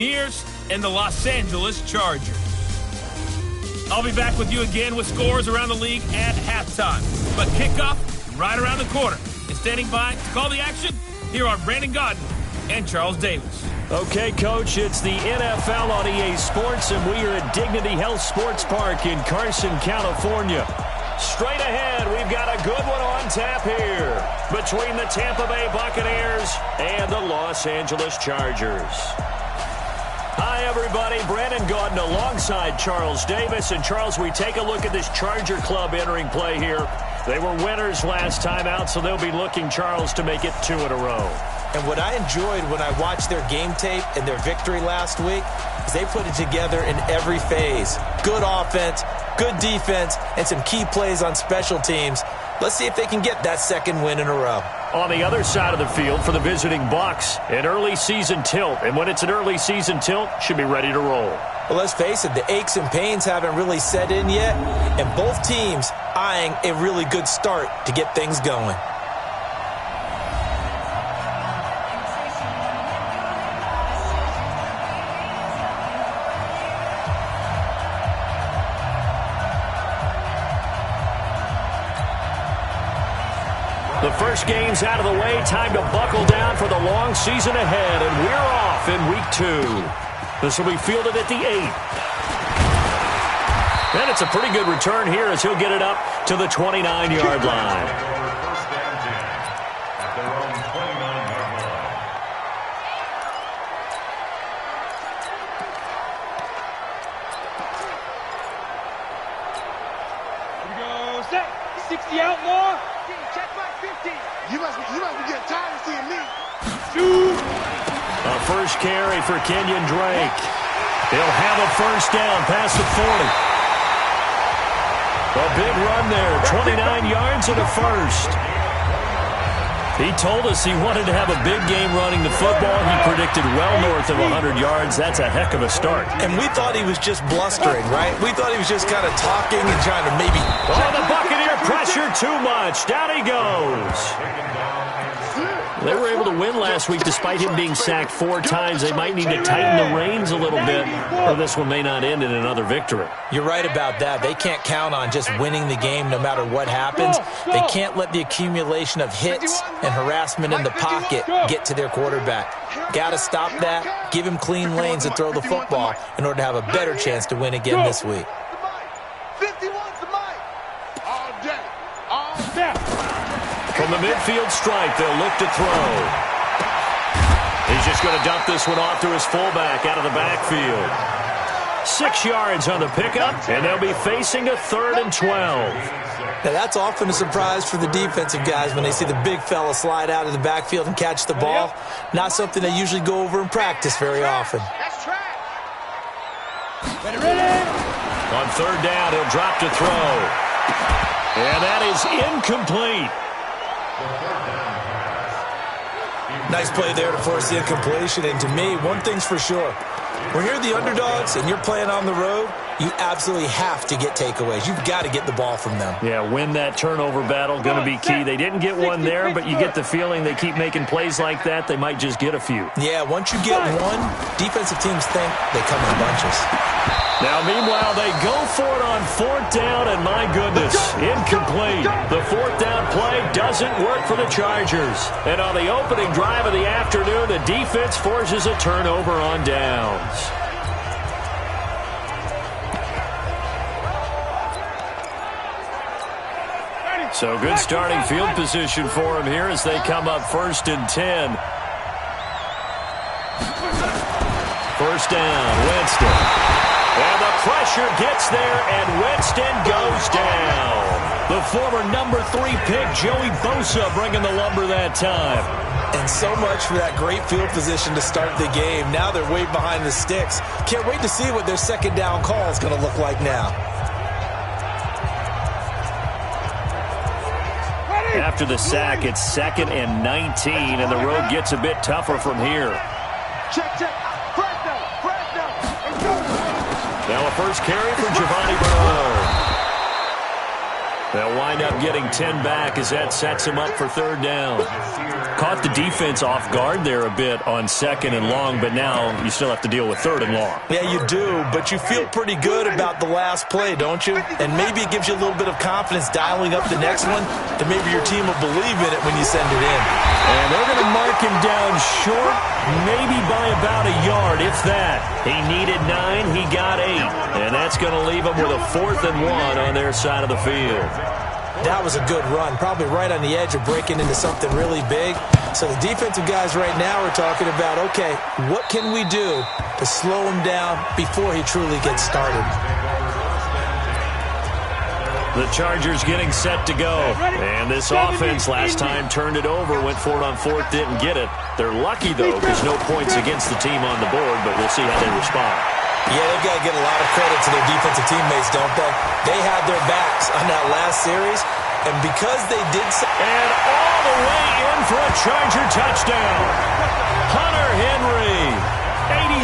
Buccaneers and the Los Angeles Chargers. I'll be back with you again with scores around the league at halftime. But kickoff right around the corner. And standing by to call the action, here are Brandon Gaudin and Charles Davis. Okay, Coach, it's the NFL on EA Sports, and we are at Dignity Health Sports Park in Carson, California. Straight ahead, we've got a good one on tap here between the Tampa Bay Buccaneers and the Los Angeles Chargers. Hi, everybody. Brandon Gaudin alongside Charles Davis. And, Charles, we take a look at this Charger club entering play here. They were winners last time out, so they'll be looking, Charles, to make it 2 in a row. And what I enjoyed when I watched their game tape and their victory last week is they put it together in every phase. Good offense, good defense, and some key plays on special teams. Let's see if they can get that second win in a row. On the other side of the field for the visiting Bucs, an early season tilt. And when it's an early season tilt, should be ready to roll. Well, let's face it, the aches and pains haven't really set in yet, and both teams eyeing a really good start to get things going. The first game's out of the way. Time to buckle down for the long season ahead. And we're off in week 2. This will be fielded at the 8. And it's a pretty good return here as he'll get it up to the 29-yard line. Here we go. Set. 60 out more. Check my 50. You must be getting tired of seeing me. Shoot. A first carry for Kenyon Drake. He'll have a first down past the 40. A big run there, 29 yards and a first. He told us he wanted to have a big game running the football. He predicted well north of 100 yards. That's a heck of a start. And we thought he was just blustering, right? We thought he was just kind of talking and trying to maybe... Oh, the Buccaneer pressure too much. Down he goes. They were able to win last week despite him being sacked 4 times. They might need to tighten the reins a little bit, or this one may not end in another victory. You're right about that. They can't count on just winning the game no matter what happens. They can't let the accumulation of hits and harassment in the pocket get to their quarterback. Got to stop that, give him clean lanes to throw the football in order to have a better chance to win again this week. 51's the mic. All day. All day. From the midfield stripe, they'll look to throw. He's just going to dump this one off to his fullback out of the backfield. 6 yards on the pickup, and they'll be facing a 3rd and 12. Now, that's often a surprise for the defensive guys when they see the big fella slide out of the backfield and catch the ball. Not something they usually go over in practice very often. That's track. Ready. On 3rd down, he'll drop to throw. And that is incomplete. Nice play there to force the incompletion. And to me, one thing's for sure. When you're the underdogs and you're playing on the road, you absolutely have to get takeaways. You've got to get the ball from them. Yeah, win that turnover battle, going to be key. They didn't get one there, but you get the feeling they keep making plays like that, they might just get a few. Yeah, once you get one, defensive teams think they come in bunches. Now, meanwhile, they go for it on 4th down, and my goodness, incomplete. The 4th down play doesn't work for the Chargers. And on the opening drive of the afternoon, the defense forces a turnover on downs. So good starting field position for him here as they come up 1st and 10. First down, Winston. And the pressure gets there, and Winston goes down. The former number 3 pick, Joey Bosa, bringing the lumber that time. And so much for that great field position to start the game. Now they're way behind the sticks. Can't wait to see what their second down call is going to look like now. After the sack, it's 2nd and 19, and the road gets a bit tougher from here. Check. Now a first carry for Giovanni Bernard. They'll wind up getting 10 back as that sets them up for third down. Caught the defense off guard there a bit on second and long, but now you still have to deal with third and long. Yeah, you do, but you feel pretty good about the last play, don't you? And maybe it gives you a little bit of confidence dialing up the next one, and maybe your team will believe in it when you send it in. And they're going to mark him down short, maybe by about a yard, if that. He needed 9, he got 8. And that's going to leave him with a 4th and 1 on their side of the field. That was a good run, probably right on the edge of breaking into something really big. So the defensive guys right now are talking about, okay, what can we do to slow him down before he truly gets started? The Chargers getting set to go. And this offense last time turned it over, went for it on 4th, didn't get it. They're lucky, though, because no points against the team on the board, but we'll see how they respond. Yeah, they've got to give a lot of credit to their defensive teammates, don't they? They had their backs on that last series, and because they did so... And all the way in for a Charger touchdown. Hunter Henry,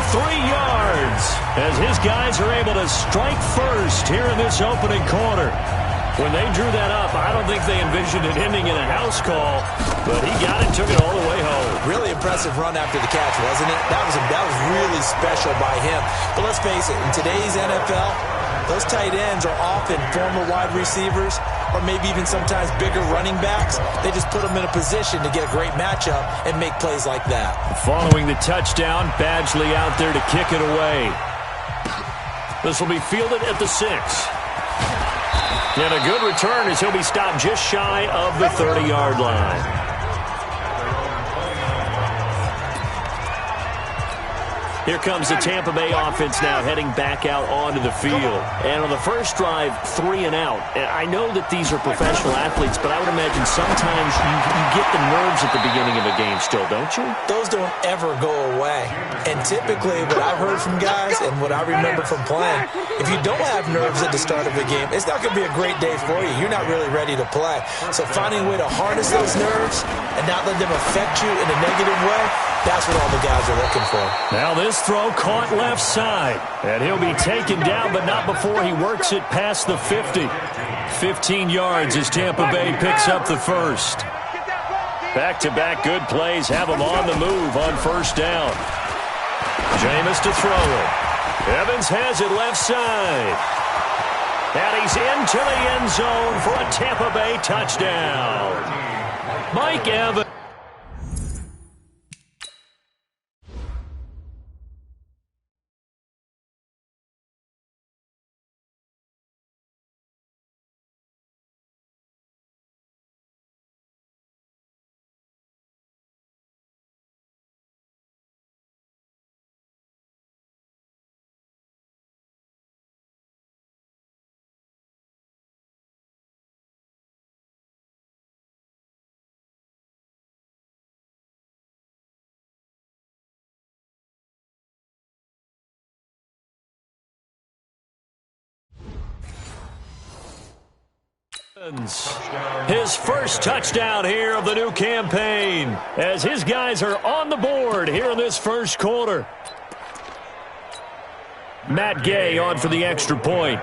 83 yards, as his guys are able to strike first here in this opening quarter. When they drew that up, I don't think they envisioned it ending in a house call, but he got it, took it all the way home. Really impressive run after the catch, wasn't it? That was really special by him. But let's face it, in today's NFL, those tight ends are often former wide receivers or maybe even sometimes bigger running backs. They just put them in a position to get a great matchup and make plays like that. Following the touchdown, Badgley out there to kick it away. This will be fielded at the 6. And a good return as he'll be stopped just shy of the 30-yard line. Here comes the Tampa Bay offense now heading back out onto the field. And on the first drive, 3 and out. And I know that these are professional athletes, but I would imagine sometimes you get the nerves at the beginning of a game still, don't you? Those don't ever go away. And typically what I've heard from guys and what I remember from playing, if you don't have nerves at the start of a game, it's not going to be a great day for you. You're not really ready to play. So finding a way to harness those nerves and not let them affect you in a negative way, that's what all the guys are looking for. Now this throw caught left side. And he'll be taken down, but not before he works it past the 50. 15 yards as Tampa Bay picks up the first. Back-to-back good plays have him on the move on first down. Jameis to throw it. Evans has it left side. And he's into the end zone for a Tampa Bay touchdown. Mike Evans. His first touchdown here of the new campaign as his guys are on the board here in this first quarter. Matt Gay on for the extra point.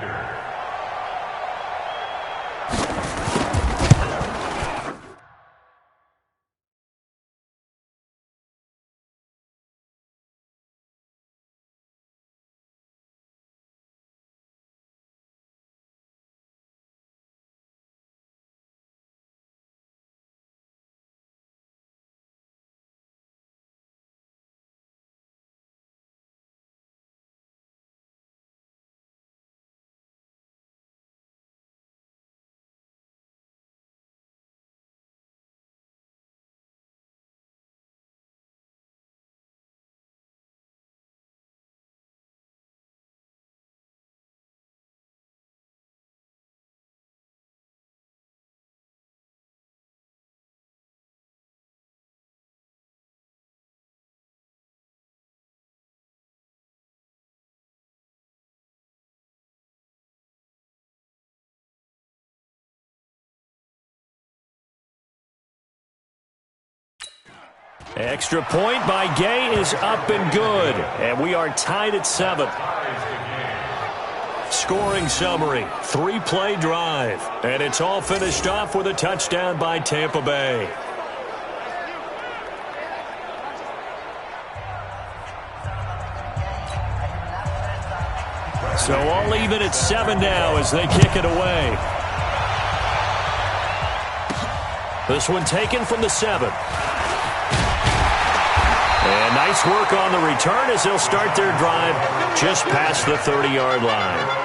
Extra point by Gay is up and good. And we are tied at 7. Scoring summary, 3-play drive. And it's all finished off with a touchdown by Tampa Bay. So all even at 7 now as they kick it away. This one taken from the 7. And nice work on the return as they'll start their drive just past the 30-yard line.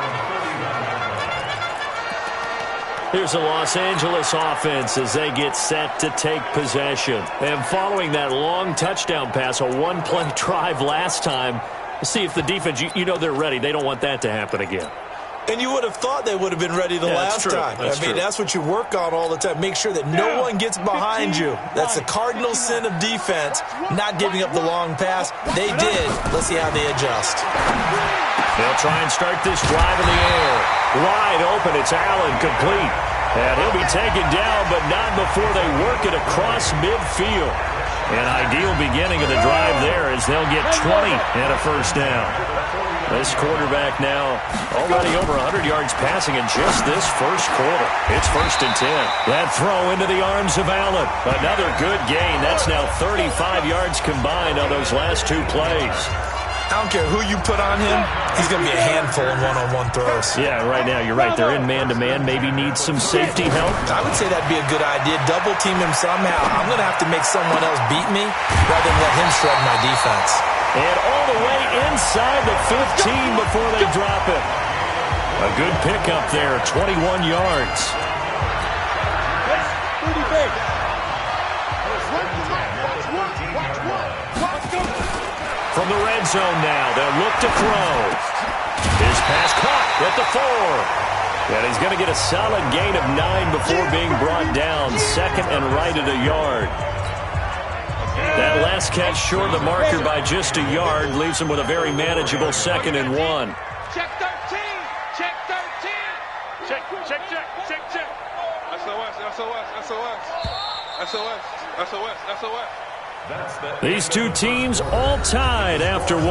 Here's the Los Angeles offense as they get set to take possession. And following that long touchdown pass, a one-play drive last time, see if the defense, you know they're ready. They don't want that to happen again. And you would have thought they would have been ready the last time. That's what you work on all the time. Make sure that no one gets behind you. That's the cardinal sin of defense, not giving up the long pass. They did. Let's see how they adjust. They'll try and start this drive in the air. Wide open. It's Allen, complete. And he'll be taken down, but not before they work it across midfield. An ideal beginning of the drive there as they'll get 20 and a first down. This quarterback now already over 100 yards passing in just this first quarter. It's 1st and 10. That throw into the arms of Allen. Another good gain. That's now 35 yards combined on those last 2 plays. I don't care who you put on him. He's going to be a handful in one-on-one throws. Yeah, right now you're right. They're in man-to-man. Maybe need some safety help. I would say that'd be a good idea. Double team him somehow. I'm going to have to make someone else beat me rather than let him shred my defense. And all the way inside the 15 before they drop it. A good pickup there, 21 yards. From the red zone now, they'll look to throw. His pass caught at the 4. And he's going to get a solid gain of 9 before being brought down. 2nd and right at a yard. That last catch short of the marker by just a yard leaves him with a very manageable 2nd and 1. Check 13. Check 13. Check. SOS. These two teams all tied after 1.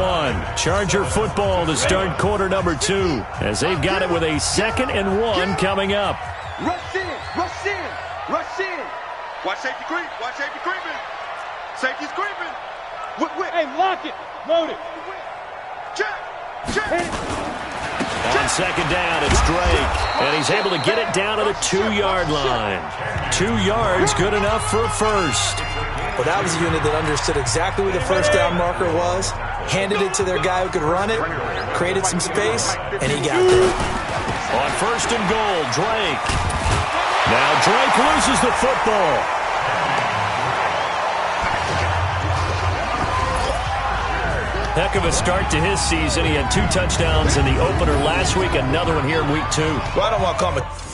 Charger football to start quarter number 2 as they've got it with a 2nd and 1 coming up. Rush in. Watch safety creeping. Safety's creeping. Whip. Hey, lock it. Load it. Check. On 2nd down, it's Drake. And he's able to get it down to the 2-yard line. 2 yards, good enough for a first. Well, that was a unit that understood exactly where the first down marker was, handed it to their guy who could run it, created some space, and he got there. On 1st and goal, Drake. Now Drake loses the football. Heck of a start to his season. He had 2 touchdowns in the opener last week, another one here in week 2. Well, I don't want to call him a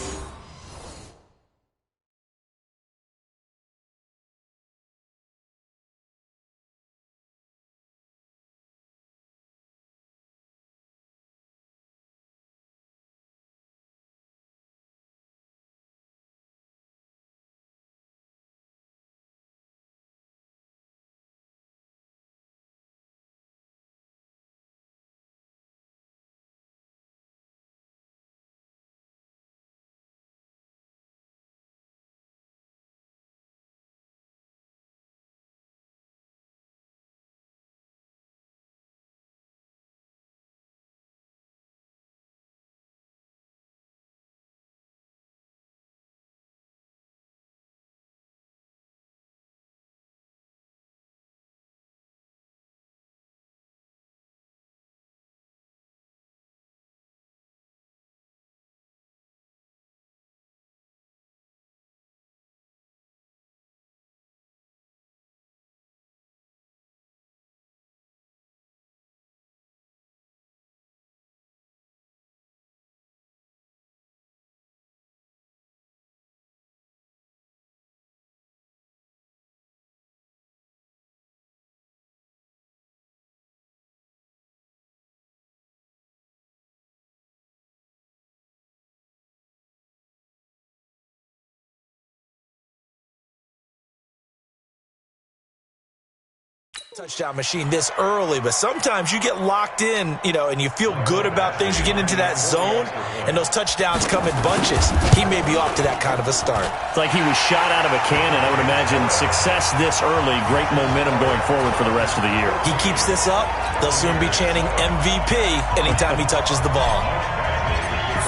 touchdown machine this early, but sometimes you get locked in, and you feel good about things. You get into that zone, and those touchdowns come in bunches. He may be off to that kind of a start. It's like he was shot out of a cannon. I would imagine success this early, great momentum going forward for the rest of the year. He keeps this up, they'll soon be chanting MVP anytime he touches the ball.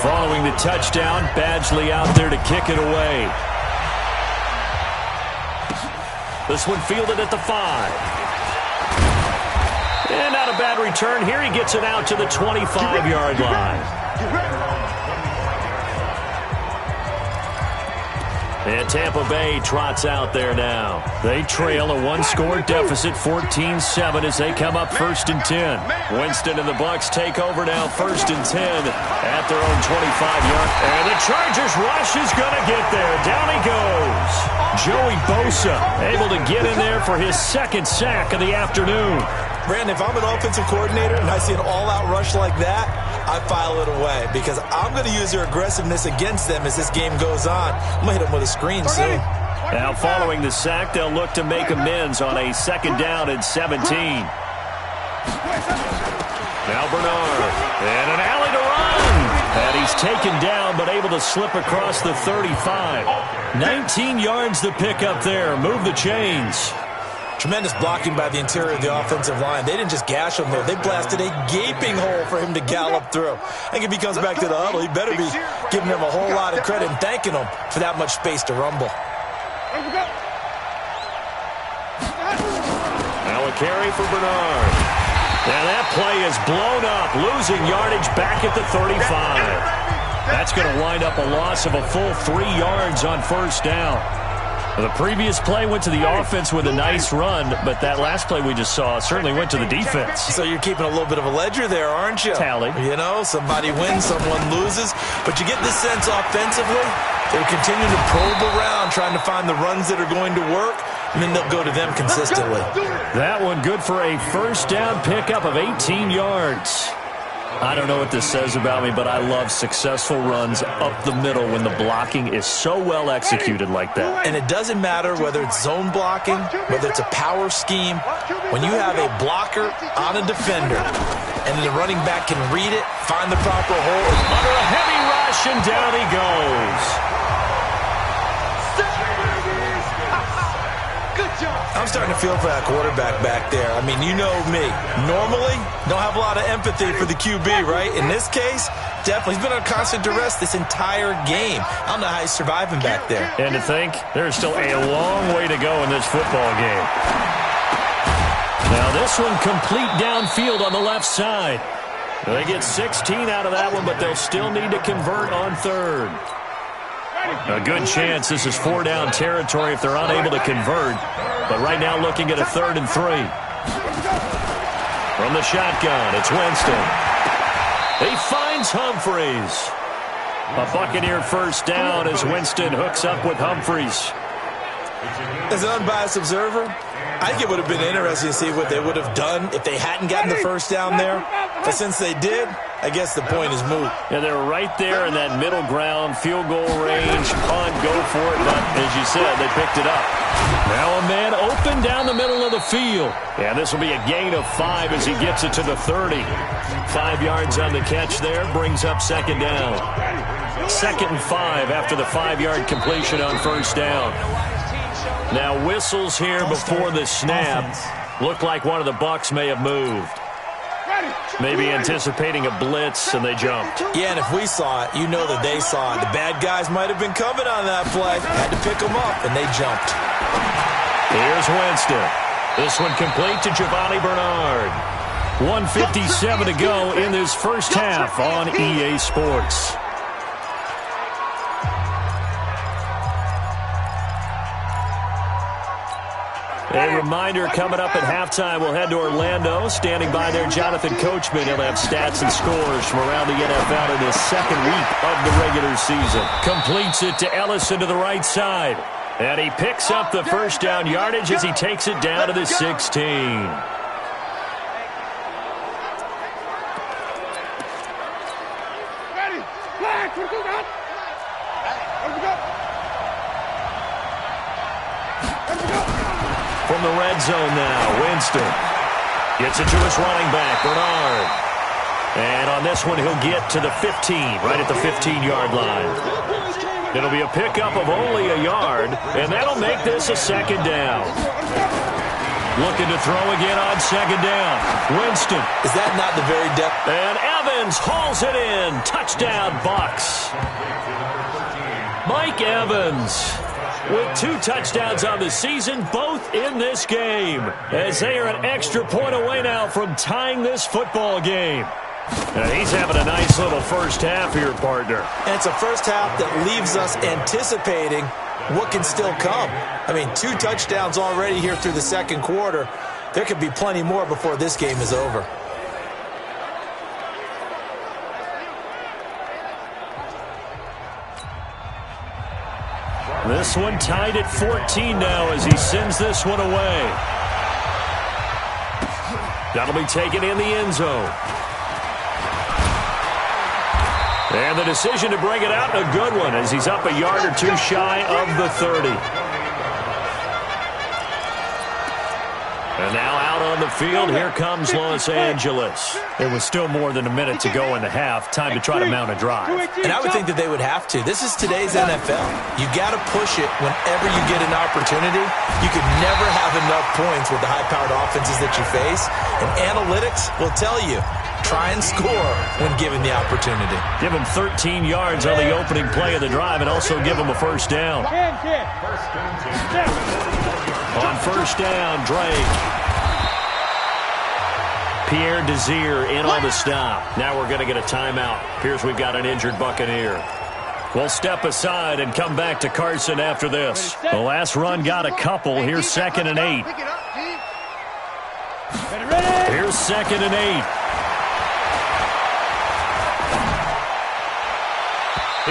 Following the touchdown, Badgley out there to kick it away. This one fielded at the 5. And not a bad return here. He gets it out to the 25-yard line. And Tampa Bay trots out there now. They trail a one-score deficit, 14-7, as they come up 1st and 10. Winston and the Bucs take over now, 1st and 10 at their own 25-yard. And the Chargers rush is going to get there. Down he goes. Joey Bosa able to get in there for his 2nd sack of the afternoon. Brandon, if I'm an offensive coordinator and I see an all-out rush like that, I file it away because I'm going to use their aggressiveness against them as this game goes on. I'm going to hit them with a screen soon. Now following the sack, they'll look to make amends on a 2nd down and 17. Now Bernard, and an alley to run. And he's taken down but able to slip across the 35. 19 yards to pick up there. Move the chains. Tremendous blocking by the interior of the offensive line. They didn't just gash him there. They blasted a gaping hole for him to gallop through. I think if he comes back to the huddle, he better be giving him a whole lot of credit and thanking him for that much space to rumble. Now a carry for Bernard. And that play is blown up, losing yardage back at the 35. That's going to wind up a loss of a full 3 yards on 1st down. The previous play went to the offense with a nice run, but that last play we just saw certainly went to the defense. So you're keeping a little bit of a ledger there, aren't you? Tally. Somebody wins, someone loses. But you get this sense offensively, they're continuing to probe around, trying to find the runs that are going to work, and then they'll go to them consistently. That one good for a 1st down pickup of 18 yards. I don't know what this says about me, but I love successful runs up the middle when the blocking is so well executed like that. And it doesn't matter whether it's zone blocking, whether it's a power scheme. When you have a blocker on a defender and the running back can read it, find the proper hole. Under a heavy rush, and down he goes. I'm starting to feel for that quarterback back there. I mean, you know me. Normally, don't have a lot of empathy for the QB, right? In this case, definitely. He's been on constant duress this entire game. I don't know how he's surviving back there. And to think, there's still a long way to go in this football game. Now this one complete downfield on the left side. They get 16 out of that one, but they'll still need to convert on 3rd. A good chance this is 4-down territory if they're unable to convert. But right now looking at a 3rd and 3. From the shotgun, it's Winston. He finds Humphries. A Buccaneer 1st down as Winston hooks up with Humphries. As an unbiased observer, I think it would have been interesting to see what they would have done if they hadn't gotten the 1st down there. But since they did, I guess the point is moot. Yeah, they were right there in that middle ground, field goal range, punt, go for it. But as you said, they picked it up. Now a man open down the middle of the field. Yeah, this will be a gain of 5 as he gets it to the 30. 5 yards on the catch there, brings up 2nd down. 2nd and 5 after the 5-yard completion on 1st down. Now whistles here before the snap. Looked like one of the Bucs may have moved. Maybe anticipating a blitz, and they jumped. Yeah, and if we saw it, you know that they saw it. The bad guys might have been coming on that play. Had to pick them up, and they jumped. Here's Winston. This one complete to Giovanni Bernard. 1:57 to go in this 1st half on EA Sports. A reminder, coming up at halftime, we'll head to Orlando. Standing by there, Jonathan Coachman. He'll have stats and scores from around the NFL in his 2nd week of the regular season. Completes it to Ellison to the right side. And he picks up the 1st down yardage as he takes it down to the 16. from the red zone now. Winston gets it to his running back, Bernard. And on this one, he'll get to the 15, right at the 15-yard line. It'll be a pickup of only a yard, and that'll make this a second down. Looking to throw again on second down. Winston. Is that not the very depth? And Evans hauls it in. Touchdown, Bucs. Mike Evans with 2 touchdowns on the season, both in this game, as they are an extra point away now from tying this football game. And he's having a nice little first half here, partner. And it's a first half that leaves us anticipating what can still come. I mean, 2 touchdowns already here through the second quarter. There could be plenty more before this game is over. This one tied at 14 now as he sends this one away. That'll be taken in the end zone. And the decision to bring it out, a good one, as he's up a yard or 2 shy of the 30. And now out on the field, here comes Los Angeles. It was still more than a minute to go in the half. Time to try to mount a drive. And I would think that they would have to. This is today's NFL. You got to push it whenever you get an opportunity. You could never have enough points with the high-powered offenses that you face. And analytics will tell you, try and score when given the opportunity. Give him 13 yards on the opening play of the drive and also give him a first down. On first down, Drake. Pierre Desir in on the stop. Now we're going to get a timeout. Appears we've got an injured Buccaneer. We'll step aside and come back to Carson after this. The last run got a couple. Here's 2nd and 8. Here's 2nd and 8.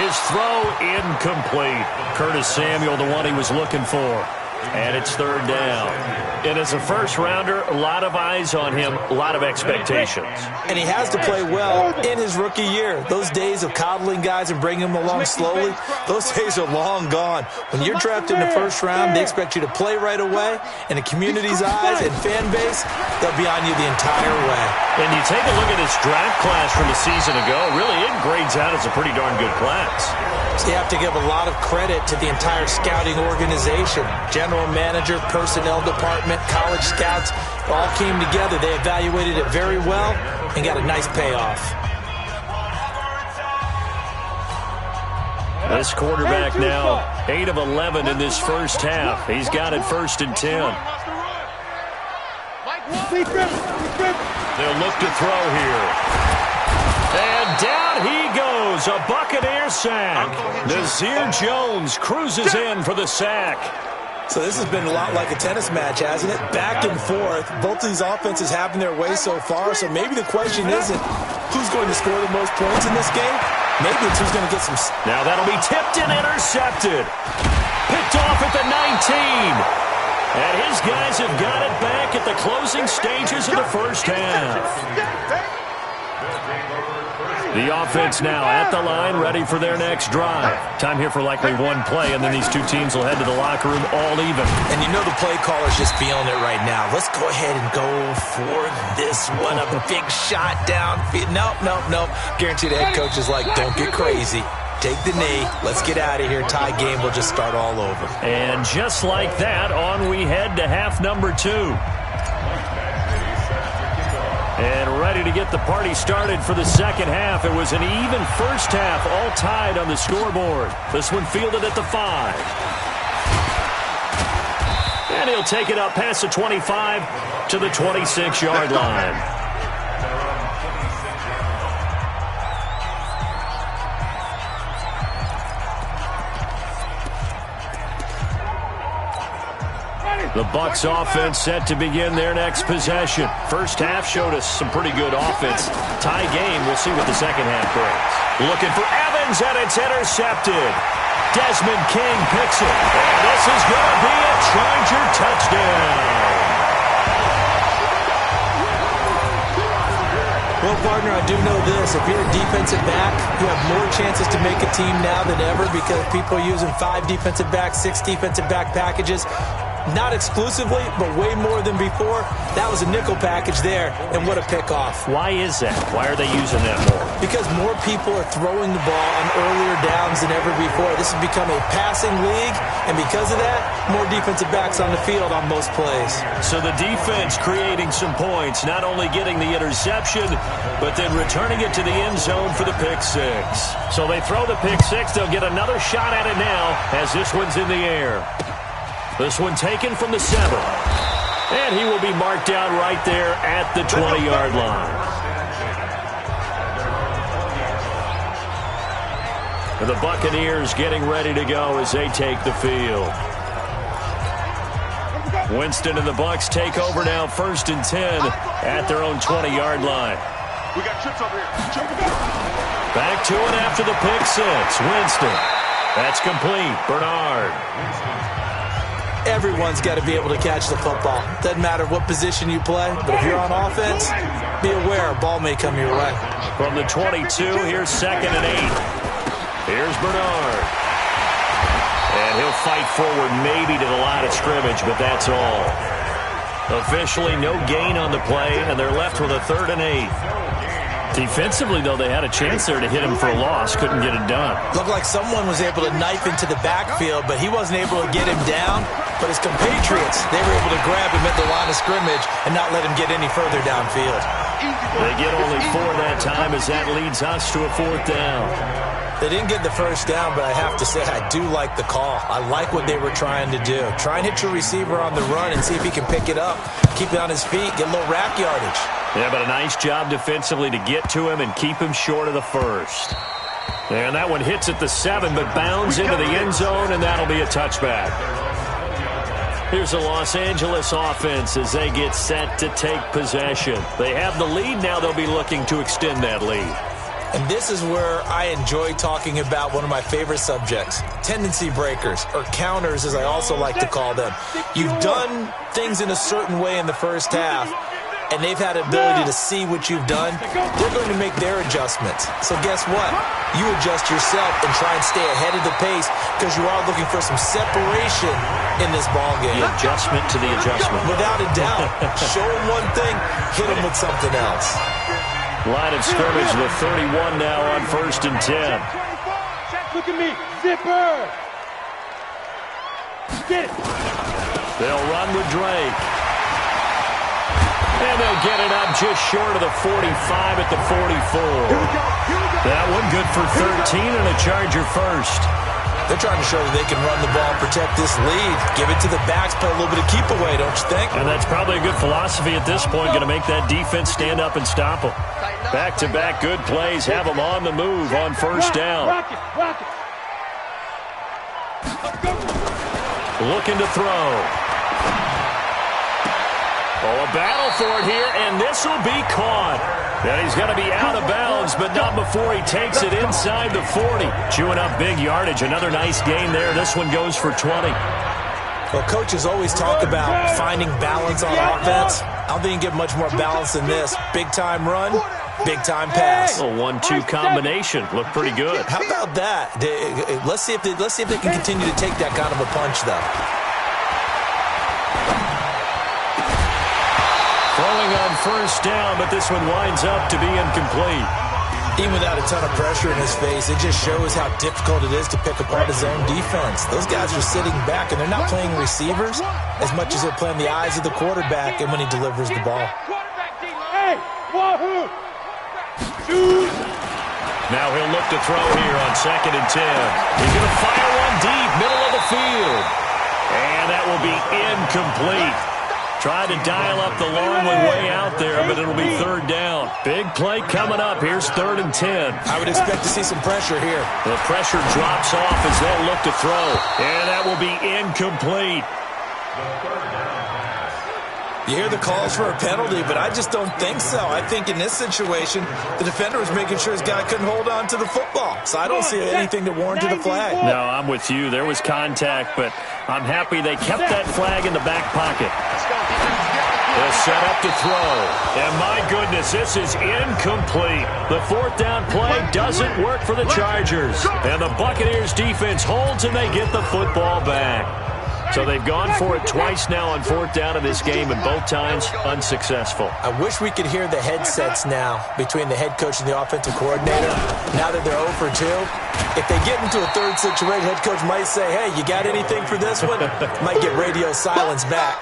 His throw incomplete. Curtis Samuel, the one he was looking for. And it's 3rd down. And as a first-rounder, a lot of eyes on him, a lot of expectations. And he has to play well in his rookie year. Those days of coddling guys and bringing them along slowly, those days are long gone. When you're drafted in the first round, they expect you to play right away. And the community's eyes and fan base, they'll be on you the entire way. And you take a look at this draft class from a season ago, really it grades out as a pretty darn good class. So you have to give a lot of credit to the entire scouting organization. General manager, personnel department, college scouts, all came together. They evaluated it very well and got a nice payoff. This quarterback now, 8 of 11 in this first half. He's got it 1st and 10. They'll look to throw here. And down he goes, a Buccaneer sack. Nazir Jones cruises in for the sack. So this has been a lot like a tennis match, hasn't it? Back and forth. Both of these offenses having their way so far, so maybe the question isn't who's going to score the most points in this game. Maybe it's who's going to get some... Now that'll be tipped and intercepted. Picked off at the 19. And his guys have got it back at the closing stages of the first half. The offense now at the line, ready for their next drive. Time here for likely one play, and then these two teams will head to the locker room all even. And you know the play caller's just feeling it right now. Let's go ahead and go for this one. A big shot downfield. Nope. Guarantee the head coach is like, don't get crazy. Take the knee. Let's get out of here. Tie game. We'll just start all over. And just like that, on we head to half number 2. And ready to get the party started for the second half. It was an even first half, all tied on the scoreboard. This one fielded at the 5. And he'll take it up past the 25 to the 26-yard line. The Bucs offense set to begin their next possession. First half showed us some pretty good offense. Tie game, we'll see what the second half brings. Looking for Evans, and it's intercepted. Desmond King picks it. And this is going to be a Charger touchdown. Well, partner, I do know this. If you're a defensive back, you have more chances to make a team now than ever because people are using 5 defensive backs, 6 defensive back packages. Not exclusively, but way more than before. That was a nickel package there, and what a pickoff. Why is that? Why are they using that more? Because more people are throwing the ball on earlier downs than ever before. This has become a passing league, and because of that, more defensive backs on the field on most plays. So the defense creating some points, not only getting the interception, but then returning it to the end zone for the pick six. So they throw the pick six. They'll get another shot at it now as this one's in the air. This one taken from the 7. And he will be marked down right there at the 20-yard line. And the Buccaneers getting ready to go as they take the field. Winston and the Bucs take over now, 1st and 10 at their own 20-yard line. We got trips over here. Back to it after the pick six. Winston. That's complete. Bernard. Everyone's got to be able to catch the football. Doesn't matter what position you play, but if you're on offense, be aware a ball may come your way. From the 22, here's 2nd and 8. Here's Bernard. And he'll fight forward maybe to the line of scrimmage, but that's all. Officially no gain on the play, and they're left with a 3rd and 8. Defensively, though, they had a chance there to hit him for a loss. Couldn't get it done. Looked like someone was able to knife into the backfield, but he wasn't able to get him down. But his compatriots, they were able to grab him at the line of scrimmage and not let him get any further downfield. They get only 4 that time as that leads us to a 4th down. They didn't get the first down, but I have to say I do like the call. I like what they were trying to do. Try and hit your receiver on the run and see if he can pick it up. Keep it on his feet, get a little rack yardage. Yeah, but a nice job defensively to get to him and keep him short of the first. And that one hits at the 7, but bounds into the end zone, and that'll be a touchback. Here's the Los Angeles offense as they get set to take possession. They have the lead. Now they'll be looking to extend that lead. And this is where I enjoy talking about one of my favorite subjects, tendency breakers, or counters as I also like to call them. You've done things in a certain way in the first half, and they've had the ability to see what you've done. They're going to make their adjustments. So guess what? You adjust yourself and try and stay ahead of the pace because you are looking for some separation in this ballgame. The adjustment to the adjustment. Without a doubt. Show them one thing, hit them with something else. Line of scrimmage, the 31 now on 1st and 10. Look at me, zipper. Get it. They'll run with Drake. And they'll get it up just short of the 45 at the 44. That one good for 13 and a Charger first. They're trying to show that they can run the ball and protect this lead. Give it to the backs, play a little bit of keep away, don't you think? And that's probably a good philosophy at this point. Going to make that defense stand up and stop them. Back-to-back good plays. Have them on the move on 1st down. Looking to throw. Oh, a battle for it here, and this will be caught. And he's going to be out of bounds, but not before he takes it inside the 40. Chewing up big yardage. Another nice gain there. This one goes for 20. Well, coaches always talk about finding balance on offense. I don't think you can get much more balance than this. Big-time run, big-time pass. A 1-2 combination. Looked pretty good. How about that? Let's see if they can continue to take that kind of a punch, though. Throwing on 1st down, but this one winds up to be incomplete. Even without a ton of pressure in his face, it just shows how difficult it is to pick apart his own defense. Those guys are sitting back, and they're not playing receivers as much as they're playing the eyes of the quarterback and when he delivers the ball. Hey, wahoo! Shoot! Now he'll look to throw here on 2nd and 10. He's going to fire one deep, middle of the field. And that will be incomplete. Tried to dial up the long one way out there, but it'll be 3rd down. Big play coming up. Here's 3rd and 10. I would expect to see some pressure here. The pressure drops off as they'll look to throw. And that will be incomplete. You hear the calls for a penalty, but I just don't think so. I think in this situation, the defender was making sure his guy couldn't hold on to the football. So I don't see anything that warranted a flag. No, I'm with you. There was contact, but I'm happy they kept that flag in the back pocket. They'll set up to throw. And my goodness, this is incomplete. The 4th down play doesn't work for the Chargers. And the Buccaneers defense holds and they get the football back. So they've gone for it twice now on 4th down in this game, and both times unsuccessful. I wish we could hear the headsets now between the head coach and the offensive coordinator. Now that they're 0 for 2, if they get into a third situation, head coach might say, hey, you got anything for this one? Might get radio silence back.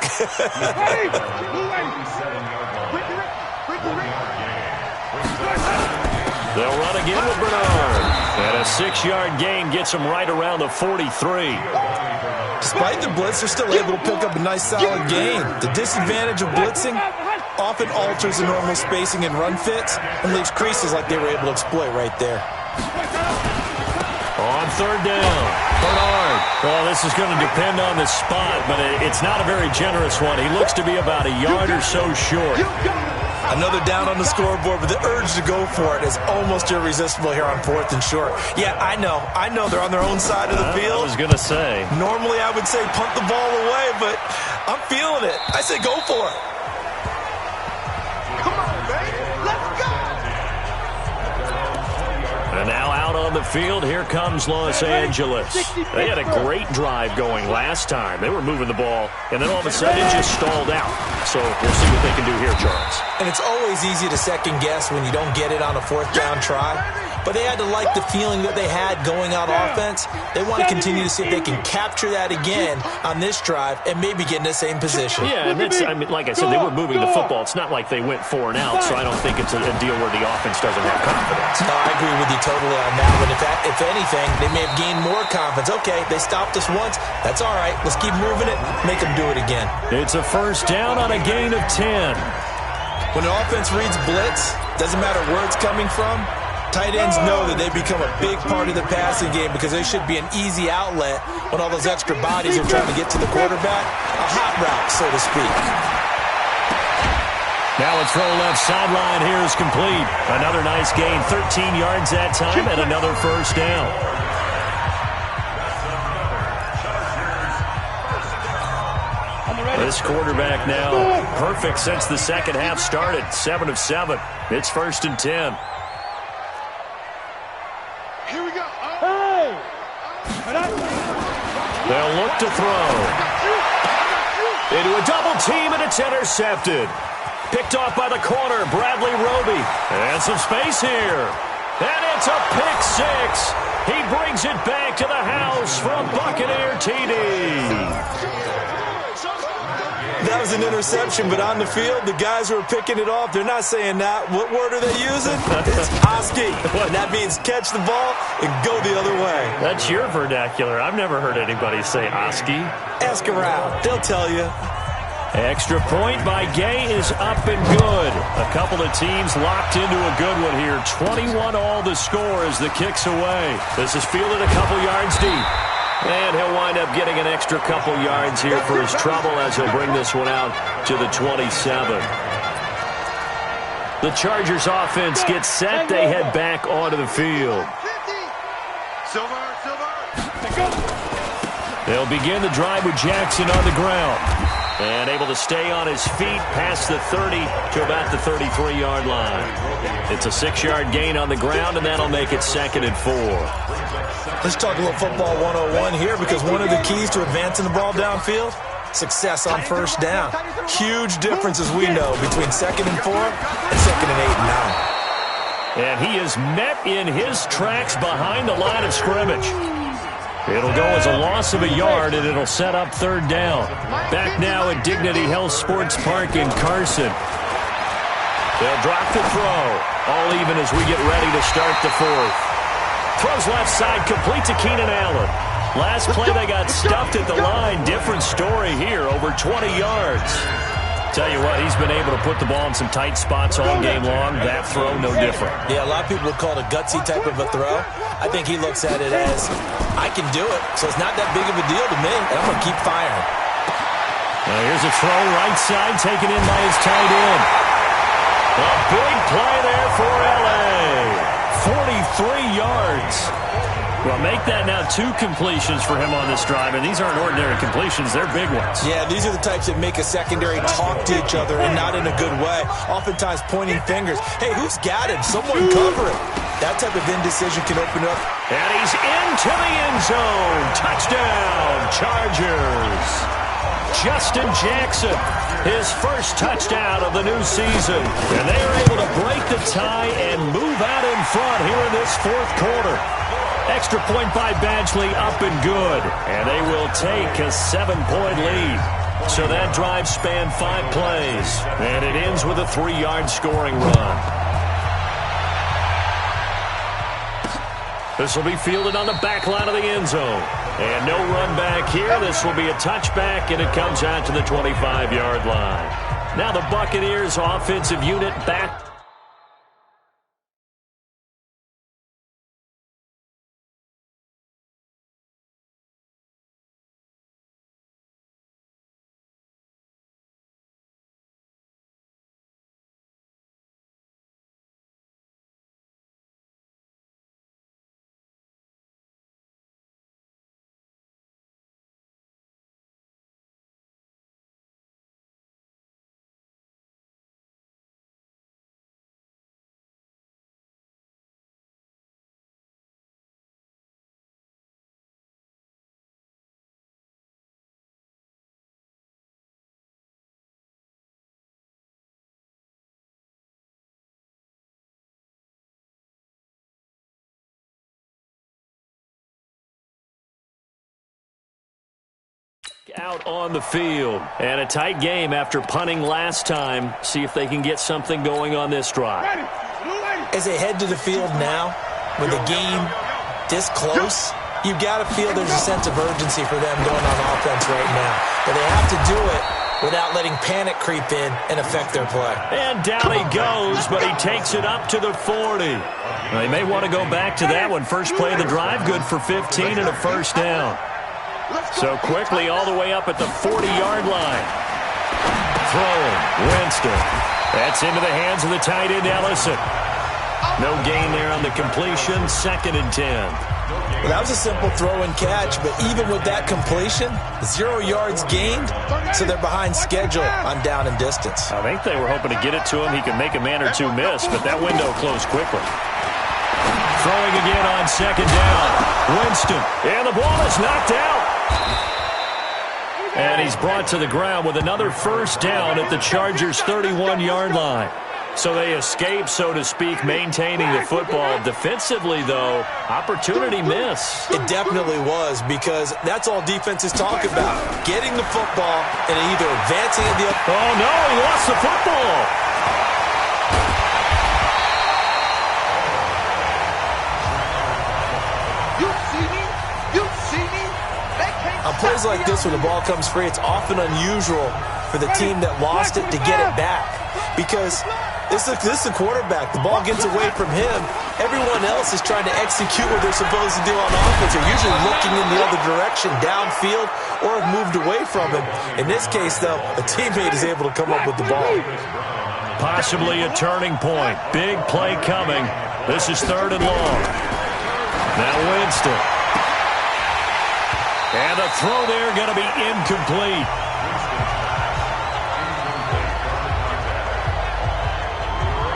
They'll run again with Bernard. And a 6-yard gain gets them right around the 43. Despite the blitz, they're still able to pick up a nice solid gain. The disadvantage of blitzing often alters the normal spacing and run fits and leaves creases like they were able to exploit right there. On 3rd down, Bernard. Well, this is going to depend on the spot, but it's not a very generous one. He looks to be about a yard or so short. Another down on the scoreboard, but the urge to go for it is almost irresistible here on 4th and short. Yeah, I know they're on their own side of the field. I was going to say. Normally I would say punt the ball away, but I'm feeling it. I say go for it. Come on, baby. Let's go. And now out on the field, here comes Los Angeles. They had a great drive going last time. They were moving the ball, and then all of a sudden it just stalled out. So we'll see what they can do here, Charles. And it's always easy to second guess when you don't get it on a 4th down try. But they had to like the feeling that they had going out offense. They want to continue to see if they can capture that again on this drive and maybe get in the same position. Yeah, and like I said, they were moving the football. It's not like they went 4 and out, so I don't think it's a deal where the offense doesn't have confidence. No, I agree with you totally on that one. If anything, they may have gained more confidence. Okay, they stopped us once. That's all right. Let's keep moving it. Make them do it again. It's a 1st down on a gain of 10. When an offense reads blitz, doesn't matter where it's coming from, tight ends know that they become a big part of the passing game because they should be an easy outlet when all those extra bodies are trying to get to the quarterback. A hot route, so to speak. Now a throw left sideline here is complete. Another nice gain, 13 yards that time, and another 1st down. This quarterback now perfect since the second half started. 7 of 7. It's 1st and 10. Here we go. They'll look to throw. Into a double team, and it's intercepted. Picked off by the corner, Bradley Roby. And some space here. And it's a pick 6. He brings it back to the house from Buccaneer TD. That was an interception, but on the field, the guys who are picking it off, they're not saying that. What word are they using? It's Oski. And that means catch the ball and go the other way. That's your vernacular. I've never heard anybody say Oski. Ask around. They'll tell you. Extra point by Gay is up and good. A couple of teams locked into a good one here. 21 all the score as the kick's away. This is fielded a couple yards deep. And he'll wind up getting an extra couple yards here for his trouble as he'll bring this one out to the 27. The Chargers offense gets set. They head back onto the field. Silver. They'll begin the drive with Jackson on the ground. And able to stay on his feet past the 30 to about the 33-yard line. It's a 6-yard gain on the ground, and that'll make it 2nd and 4. Let's talk a little football 101 here because one of the keys to advancing the ball downfield, success on 1st down. Huge difference, as we know, between 2nd and 4 and 2nd and 8 and 9. And he is met in his tracks behind the line of scrimmage. It'll go as a loss of a yard, and it'll set up 3rd down. Back now at Dignity Health Sports Park in Carson. They'll drop the throw. All even as we get ready to start the 4th. Throws left side, complete to Keenan Allen. Last play, they got stuffed at the line. Different story here, over 20 yards. Tell you what, he's been able to put the ball in some tight spots all game long. That throw, no different. Yeah, a lot of people would call it a gutsy type of a throw. I think he looks at it as, I can do it, so it's not that big of a deal to me, and I'm going to keep firing. Now here's a throw right side, taken in by his tight end. A big play there for L.A. 43 yards. Well, make that now 2 completions for him on this drive, and these aren't ordinary completions. They're big ones. Yeah, these are the types that make a secondary talk to each other and not in a good way. Oftentimes pointing fingers. Hey, who's got him? Someone cover it. That type of indecision can open up. And he's into the end zone. Touchdown, Chargers. Justin Jackson, his first touchdown of the new season. And they are able to break the tie and move out in front here in this fourth quarter. Extra point by Badgley, up and good. And they will take a 7-point lead. So that drive spanned 5 plays. And it ends with a 3-yard scoring run. This will be fielded on the back line of the end zone. And no run back here. This will be a touchback, and it comes out to the 25-yard line. Now the Buccaneers offensive unit back. Out on the field. And a tight game after punting last time. See if they can get something going on this drive. As they head to the field now, with the game this close, you've got to feel there's a sense of urgency for them going on offense right now. But they have to do it without letting panic creep in and affect their play. And down he goes, but he takes it up to the 40. They may want to go back to that one. First play of the drive, good for 15 and a first down. So quickly all the way up at the 40-yard line. Throwing, Winston. That's into the hands of the tight end, Ellison. No gain there on the completion, 2nd and 10. Well, that was a simple throw and catch, but even with that completion, 0 yards gained, so they're behind schedule on down and distance. I think they were hoping to get it to him. He could make a man or two miss, but that window closed quickly. Throwing again on 2nd down. Winston, and the ball is knocked out. And he's brought to the ground with another first down at the Chargers' 31-yard line. So they escape, so to speak, maintaining the football. Defensively, though, opportunity miss. It definitely was, because that's all defenses talk about. Getting the football and either advancing at the... Oh, no, he lost the football. On plays like this, when the ball comes free, it's often unusual for the team that lost it to get it back. Because this is the quarterback. The ball gets away from him. Everyone else is trying to execute what they're supposed to do on offense. They're usually looking in the other direction, downfield, or have moved away from him. In this case, though, a teammate is able to come up with the ball. Possibly a turning point. Big play coming. This is 3rd and long. Now Winston. And the throw there going to be incomplete.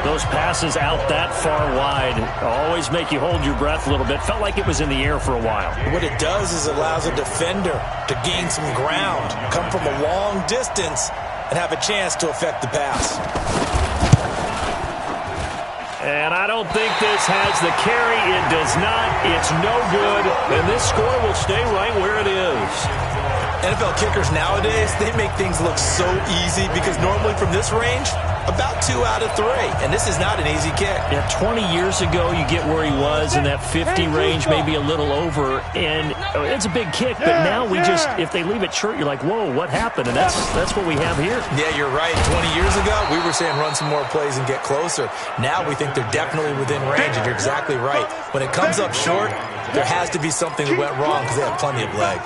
Those passes out that far wide always make you hold your breath a little bit. Felt like it was in the air for a while. What it does is allows a defender to gain some ground, come from a long distance, and have a chance to affect the pass. And I don't think this has the carry. It does not. It's no good. And this score will stay right where it is. NFL kickers nowadays, they make things look so easy because normally from this range, about 2 out of 3. And this is not an easy kick. Yeah, 20 years ago, you get where he was in that 50 range, maybe a little over. And it's a big kick, but now we just, if they leave it short, you're like, whoa, what happened? And that's what we have here. Yeah, you're right. 20 years ago, we were saying run some more plays and get closer. Now we think they're definitely within range, and you're exactly right. When it comes up short, there has to be something that went wrong because they have plenty of leg.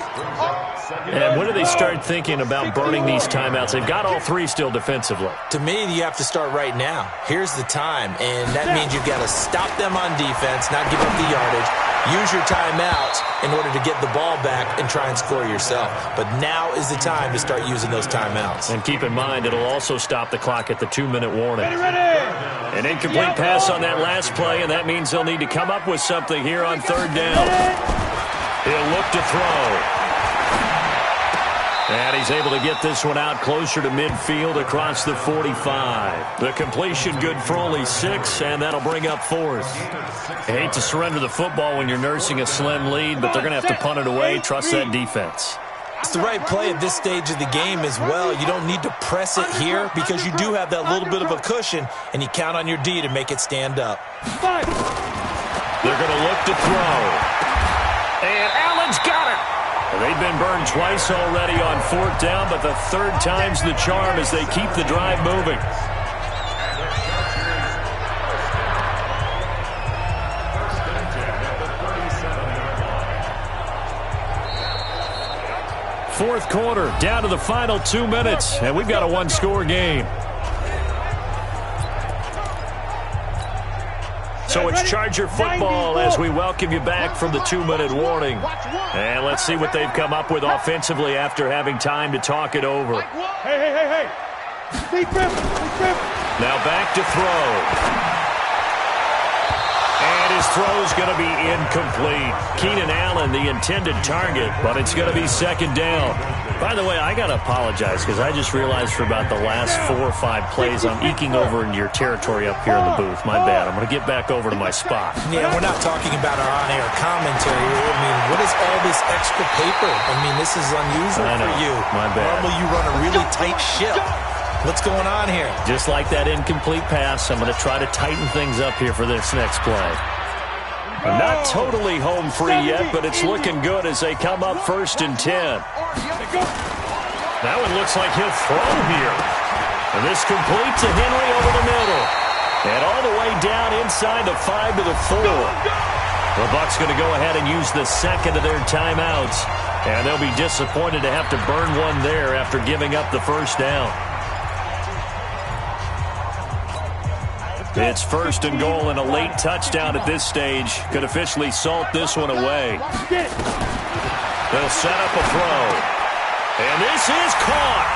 And when do they start thinking about burning these timeouts? They've got all three still defensively. To me, you have to start right now. Here's the time, and that means you've got to stop them on defense, not give up the yardage, use your timeouts in order to get the ball back and try and score yourself. But now is the time to start using those timeouts. And keep in mind, it'll also stop the clock at the 2-minute warning. An incomplete pass on that last play, and that means they'll need to come up with something here on third down. He'll look to throw. And he's able to get this one out closer to midfield across the 45. The completion good for only 6, and that'll bring up fourth. I hate to surrender the football when you're nursing a slim lead, but they're going to have to punt it away. Trust that defense. It's the right play at this stage of the game as well. You don't need to press it here because you do have that little bit of a cushion, and you count on your D to make it stand up. They're going to look to throw. And Allen's got it. They've been burned twice already on fourth down, but the third time's the charm as they keep the drive moving. Fourth quarter, down to the final 2 minutes, and we've got a one-score game. So it's Charger football as we welcome you back from the 2-minute warning. And let's see what they've come up with offensively after having time to talk it over. Hey. Now back to throw. And his throw's going to be incomplete. Keenan Allen, the intended target, but it's going to be second down. By the way, I got to apologize because I just realized for about the last 4 or 5 plays I'm eking over into your territory up here in the booth. My bad. I'm going to get back over to my spot. Yeah, we're not talking about our on-air commentary. I mean, what is all this extra paper? I mean, this is unusual for you. My bad. Normally you run a really tight ship. What's going on here? Just like that incomplete pass, I'm going to try to tighten things up here for this next play. Not totally home free yet, but it's looking good as they come up 1st and 10. That one looks like he'll throw here. And this complete to Henry over the middle. And all the way down inside the 5 to the 4. The Bucs going to go ahead and use the second of their timeouts. And they'll be disappointed to have to burn one there after giving up the first down. It's 1st and goal, and a late touchdown at this stage could officially salt this one away. They'll set up a throw. And this is caught.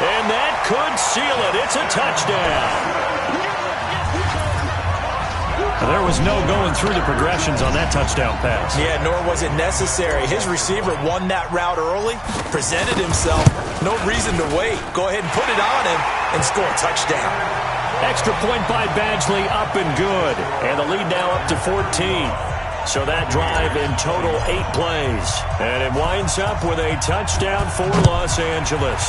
And that could seal it. It's a touchdown. There was no going through the progressions on that touchdown pass. Yeah, nor was it necessary. His receiver won that route early, presented himself. No reason to wait. Go ahead and put it on him and score a touchdown. Extra point by Badgley, up and good. And the lead now up to 14. So that drive in total 8 plays. And it winds up with a touchdown for Los Angeles.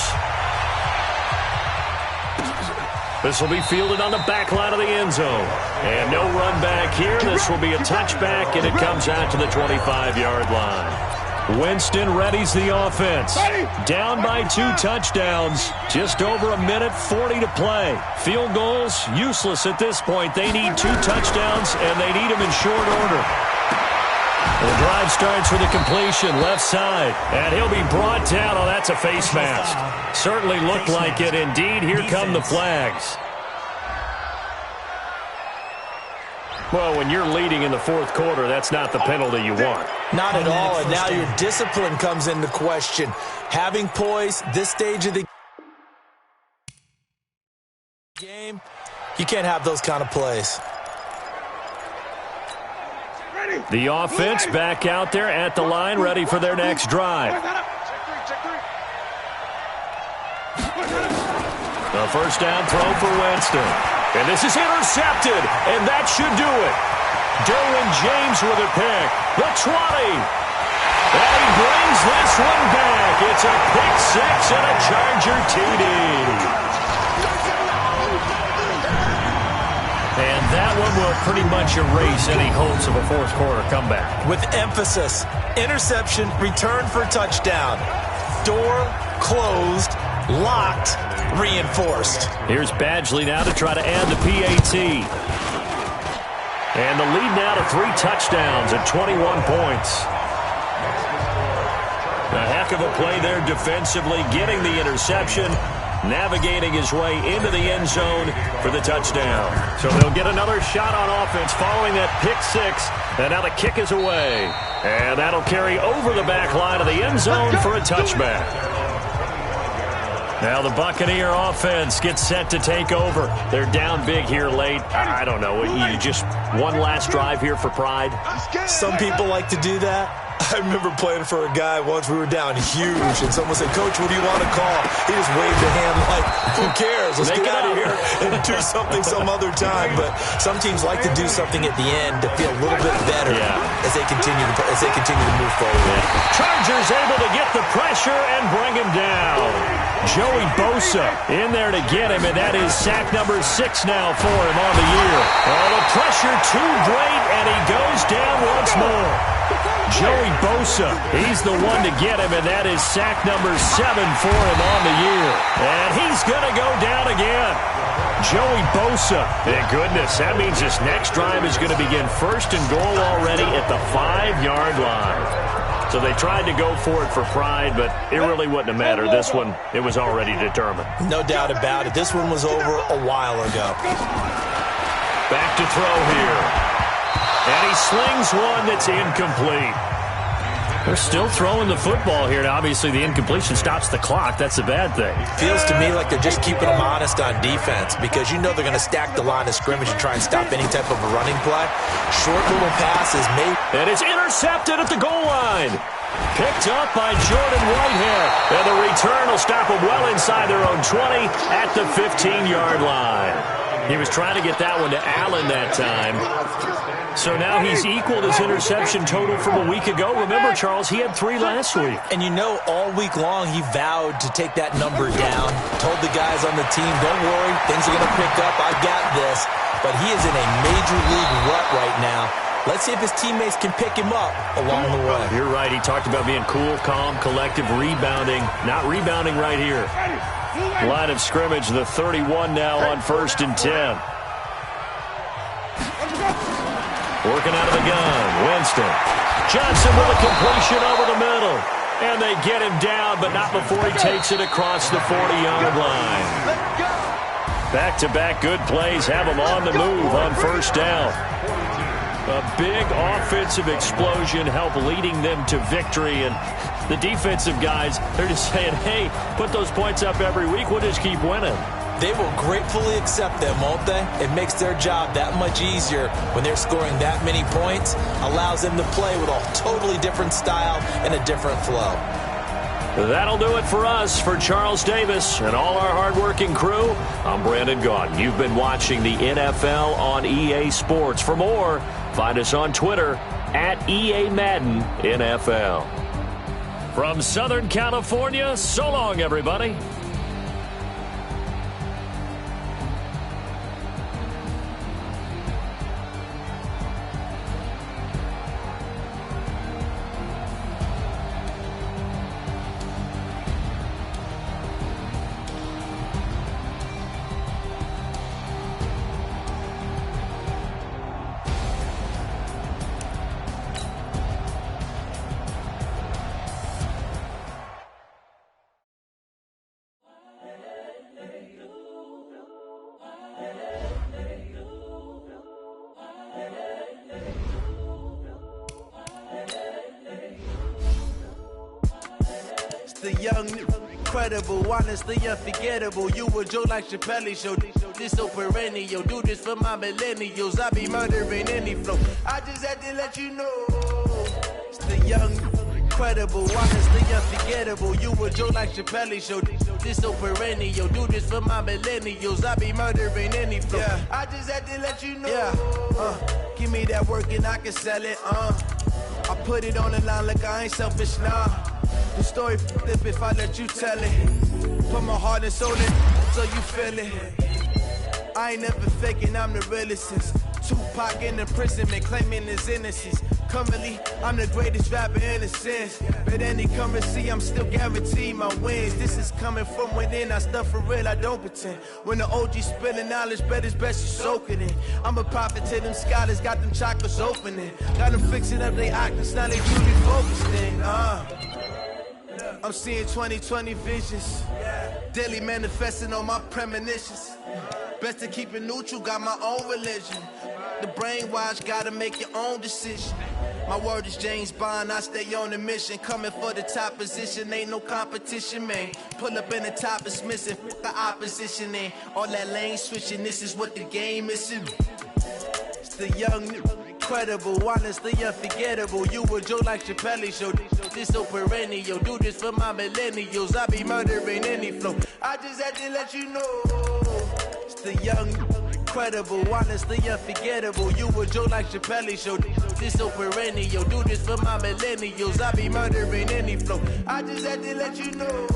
This will be fielded on the back line of the end zone. And no run back here. This will be a touchback, and it comes out to the 25-yard line. Winston readies the offense. Down by 2 touchdowns. Just over 1:40 to play. Field goals, useless at this point. They need 2 touchdowns, and they need them in short order. The drive starts with a completion, left side. And he'll be brought down. Oh, that's a face mask. Certainly looked like it. Indeed, here come the flags. Well, when you're leading in the fourth quarter, that's not the penalty you want. Not at all, and now your discipline comes into question. Having poise, this stage of the game, you can't have those kind of plays. The offense back out there at the line, ready for their next drive. The first down throw for Winston. And this is intercepted, and that should do it. Derwin James with a pick. The 20. And he brings this one back. It's a pick 6 and a Charger TD. And that one will pretty much erase any hopes of a fourth quarter comeback. With emphasis, interception, return for touchdown. Door closed, locked, reinforced. Here's Badgley now to try to add the PAT. And the lead now to 3 touchdowns at 21 points. A heck of a play there defensively, getting the interception, navigating his way into the end zone for the touchdown. So they'll get another shot on offense following that pick six, and now the kick is away. And that'll carry over the back line of the end zone for a touchback. Now the Buccaneer offense gets set to take over. They're down big here late. I don't know. You just one last drive here for pride? Some people like to do that. I remember playing for a guy once. We were down huge, and someone said, "Coach, what do you want to call?" He just waved a hand like, "Who cares? Let's get out of here and do something some other time." But some teams like to do something at the end to feel a little bit better as they continue to move forward. Chargers able to get the pressure and bring him down. Joey Bosa in there to get him, and that is sack number 6 now for him on the year. Oh, the pressure too great, and he goes down once more. Joey Bosa, he's the one to get him, and that is sack number 7 for him on the year. And he's going to go down again. Joey Bosa. Thank goodness, that means this next drive is going to begin first and goal already at the 5-yard line. So they tried to go for it for pride, but it really wouldn't have mattered. This one, it was already determined. No doubt about it. This one was over a while ago. Back to throw here. And he slings one that's incomplete. They're still throwing the football here. Now, obviously, the incompletion stops the clock. That's a bad thing. Feels to me like they're just keeping them honest on defense because you know they're going to stack the line of scrimmage and try and stop any type of a running play. Short little passes made. And it's intercepted at the goal line. Picked up by Jordan Whitehead. And the return will stop them well inside their own 20 at the 15-yard line. He was trying to get that one to Allen that time. So now he's equaled his interception total from a week ago. Remember, Charles, he had 3 last week. And you know, all week long he vowed to take that number down. Told the guys on the team, don't worry, things are going to pick up. I got this. But he is in a major league rut right now. Let's see if his teammates can pick him up along the way. You're right. He talked about being cool, calm, collective, rebounding. Not rebounding right here. Line of scrimmage, the 31 now on 1st and 10. Working out of the gun, Winston. Johnson with a completion over the middle. And they get him down, but not before he takes it across the 40-yard line. Back-to-back good plays have him on the move on 1st down. A big offensive explosion helped leading them to victory. And the defensive guys, they're just saying, hey, put those points up every week. We'll just keep winning. They will gratefully accept them, won't they? It makes their job that much easier when they're scoring that many points. Allows them to play with a totally different style and a different flow. That'll do it for us. For Charles Davis and all our hardworking crew, I'm Brandon Gaudin. You've been watching the NFL on EA Sports. For more, find us on Twitter at EA Madden NFL. From Southern California, so long, everybody. The young, incredible, honestly unforgettable. You a Joe like Chappelle show. This so perennial. Do this for my millennials. I be murdering any flow. I just had to let you know. It's the young, incredible, honestly unforgettable. You a Joe like Chappelle show. This so perennial. Do this for my millennials. I be murdering any flow. Yeah. I just had to let you know. Yeah. Give me that work and I can sell it. I put it on the line like I ain't selfish, nah. The story flip if I let you tell it. Put my heart and soul in so you feel it. I ain't never faking, I'm the realest since Tupac in the prison and claiming his innocence. Currently, I'm the greatest rapper in a sense. But any currency, I'm still guaranteed my wins. This is coming from within, I stuff for real, I don't pretend. When the OG spilling knowledge, bet it's best you soak it in. I'm a prophet to them scholars, got them chakras opening. Got them fixing up they octaves, now they truly focused in. I'm seeing 20/20 visions. Daily manifesting on my premonitions. Best to keep it neutral, got my own religion. The brainwash, gotta make your own decision. My word is James Bond, I stay on a mission. Coming for the top position, ain't no competition, man. Pull up in the top, it's missing, the opposition in. All that lane switching, this is what the game is. It's the young, incredible, honestly unforgettable. You a Joe like Chappelle show, this so perennial. Do this for my millennials, I be murdering any flow. I just had to let you know. It's the young, incredible, honestly unforgettable. You a Joe like Chappelle show, this so perennial. Do this for my millennials, I be murdering any flow. I just had to let you know.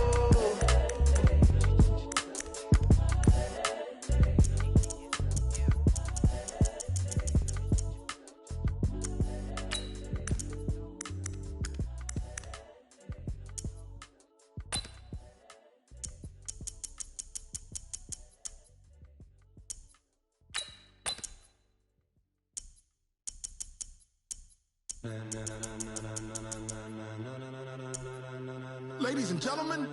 Ladies and gentlemen,